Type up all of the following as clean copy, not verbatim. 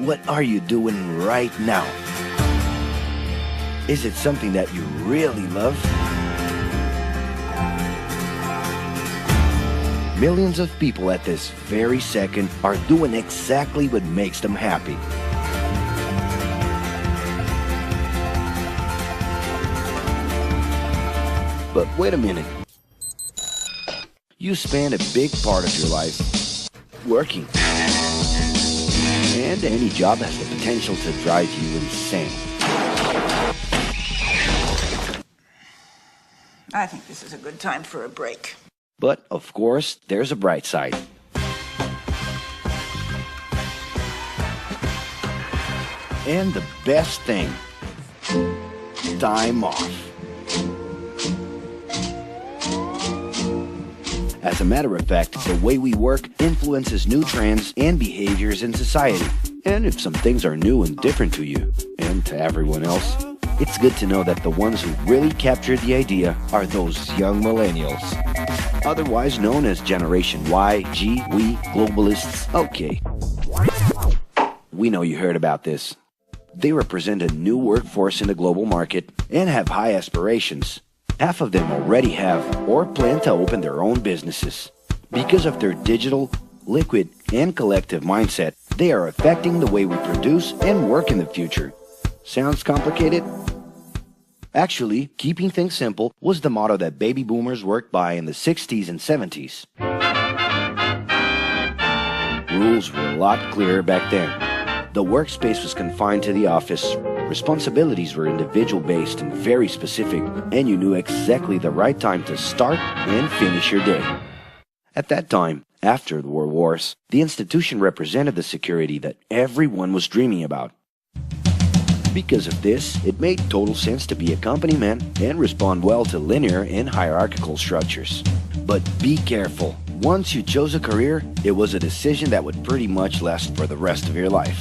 What are you doing right now? Is it something that you really love? Millions of people at this very second are doing exactly what makes them happy. But wait a minute. You spend a big part of your life working. And any job has the potential to drive you insane. I think this is a good time for a break. But, of course, there's a bright side. And the best thing, time off. As a matter of fact, the way we work influences new trends and behaviors in society. And if some things are new and different to you, and to everyone else, it's good to know that the ones who really captured the idea are those young millennials. Otherwise known as Generation Y, G, we, globalists. Okay. We know you heard about this. They represent a new workforce in the global market and have high aspirations. Half of them already have or plan to open their own businesses. Because of their digital, liquid, and collective mindset, they are affecting the way we produce and work in the future. Sounds complicated? Actually, keeping things simple was the motto that baby boomers worked by in the 60s and 70s. Rules were a lot clearer back then. The workspace was confined to the office. Responsibilities were individual-based and very specific, and you knew exactly the right time to start and finish your day. At that time, after the World Wars, the institution represented the security that everyone was dreaming about. Because of this, it made total sense to be a company man and respond well to linear and hierarchical structures. But be careful. Once you chose a career, it was a decision that would pretty much last for the rest of your life.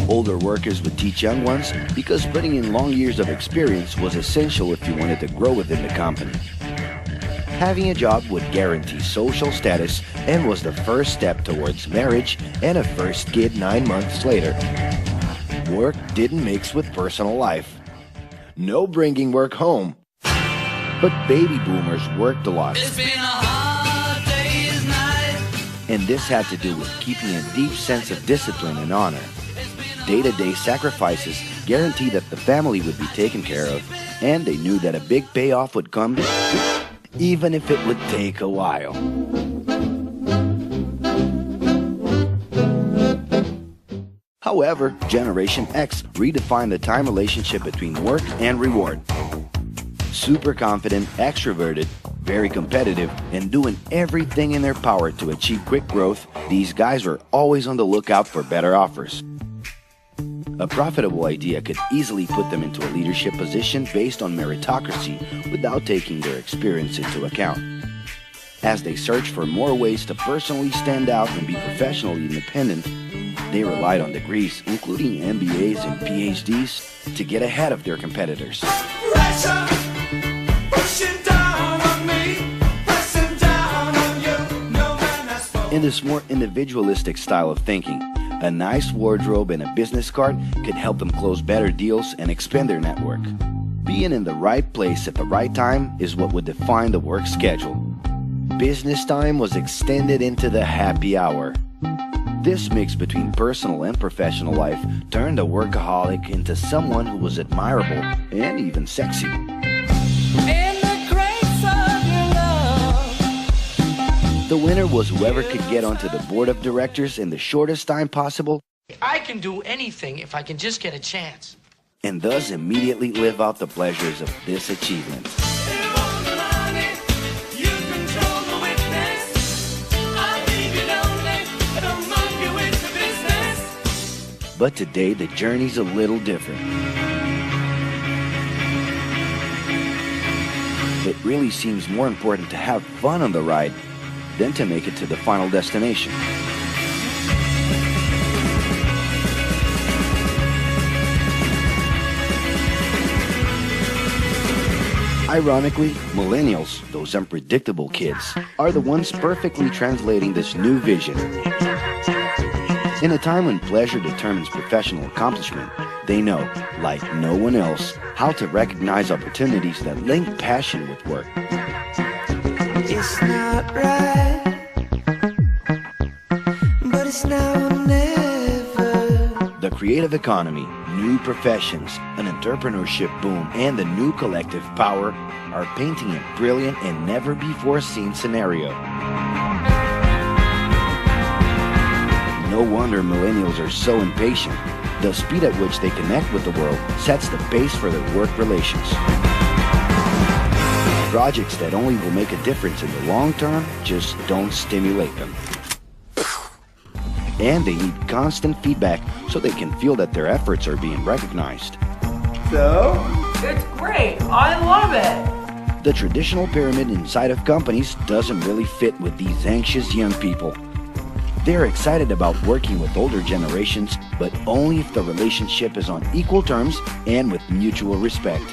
Older workers would teach young ones because putting in long years of experience was essential if you wanted to grow within the company. Having a job would guarantee social status and was the first step towards marriage and a first kid 9 months later. Work didn't mix with personal life. No bringing work home. But baby boomers worked a lot. It's been a hard day's night. And this had to do with keeping a deep sense of discipline and honor. Day-to-day sacrifices guaranteed that the family would be taken care of, and they knew that a big payoff would come, even if it would take a while. However, Generation X redefined the time relationship between work and reward. Super confident, extroverted, very competitive, and doing everything in their power to achieve quick growth, these guys were always on the lookout for better offers. A profitable idea could easily put them into a leadership position based on meritocracy without taking their experience into account. As they searched for more ways to personally stand out and be professionally independent, they relied on degrees, including MBAs and PhDs, to get ahead of their competitors. In this more individualistic style of thinking, a nice wardrobe and a business card could help them close better deals and expand their network. Being in the right place at the right time is what would define the work schedule. Business time was extended into the happy hour. This mix between personal and professional life turned a workaholic into someone who was admirable and even sexy. The winner was whoever could get onto the board of directors in the shortest time possible. I can do anything if I can just get a chance. And thus immediately live out the pleasures of this achievement. But today the journey's a little different. It really seems more important to have fun on the ride than to make it to the final destination. Ironically, millennials, those unpredictable kids, are the ones perfectly translating this new vision. In a time when pleasure determines professional accomplishment, they know, like no one else, how to recognize opportunities that link passion with work. It's not right, but it's now or never. The creative economy, new professions, an entrepreneurship boom, and the new collective power are painting a brilliant and never-before-seen scenario. No wonder millennials are so impatient. The speed at which they connect with the world sets the pace for their work relations. Projects that only will make a difference in the long term just don't stimulate them. And they need constant feedback so they can feel that their efforts are being recognized. So? It's great. I love it. The traditional pyramid inside of companies doesn't really fit with these anxious young people. They're excited about working with older generations, but only if the relationship is on equal terms and with mutual respect.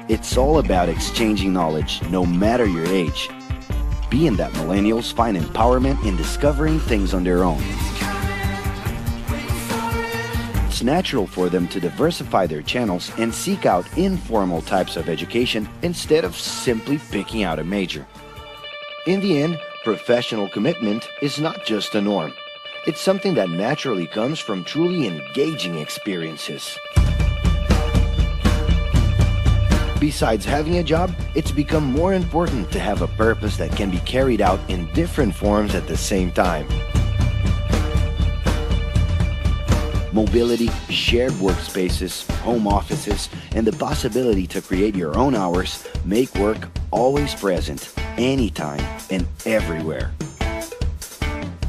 It's all about exchanging knowledge, no matter your age. Being that millennials find empowerment in discovering things on their own. It's natural for them to diversify their channels and seek out informal types of education instead of simply picking out a major. In the end, professional commitment is not just a norm. It's something that naturally comes from truly engaging experiences. Besides having a job, it's become more important to have a purpose that can be carried out in different forms at the same time. Mobility, shared workspaces, home offices, and the possibility to create your own hours make work always present, anytime and everywhere.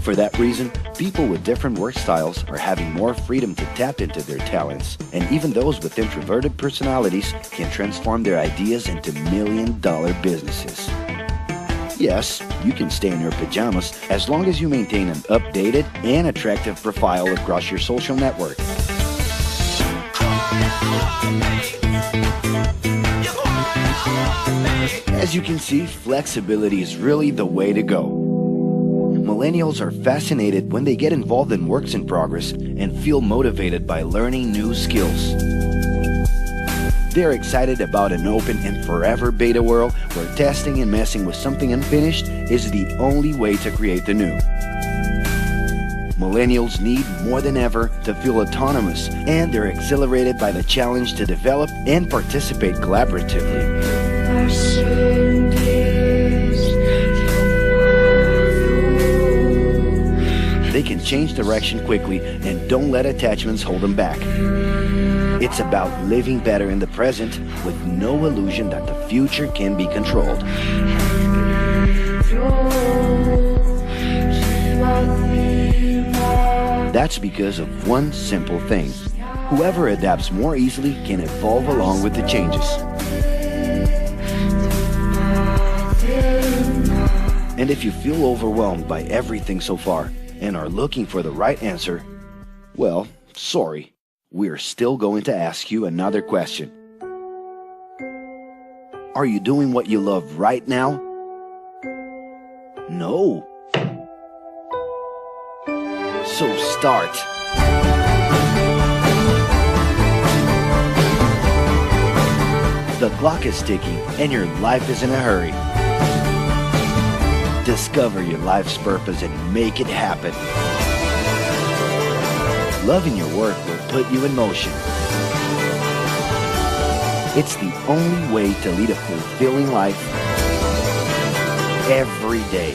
For that reason, people with different work styles are having more freedom to tap into their talents, and even those with introverted personalities can transform their ideas into million-dollar businesses. Yes, you can stay in your pajamas as long as you maintain an updated and attractive profile across your social network. As you can see, flexibility is really the way to go. Millennials are fascinated when they get involved in works in progress and feel motivated by learning new skills. They're excited about an open and forever beta world where testing and messing with something unfinished is the only way to create the new. Millennials need more than ever to feel autonomous, and they're exhilarated by the challenge to develop and participate collaboratively. They can change direction quickly and don't let attachments hold them back. It's about living better in the present with no illusion that the future can be controlled. That's because of one simple thing. Whoever adapts more easily can evolve along with the changes. And if you feel overwhelmed by everything so far and are looking for the right answer, well, sorry. We're still going to ask you another question. Are you doing what you love right now? No. So start. The clock is ticking and your life is in a hurry. Discover your life's purpose and make it happen. Loving your work will put you in motion. It's the only way to lead a fulfilling life every day.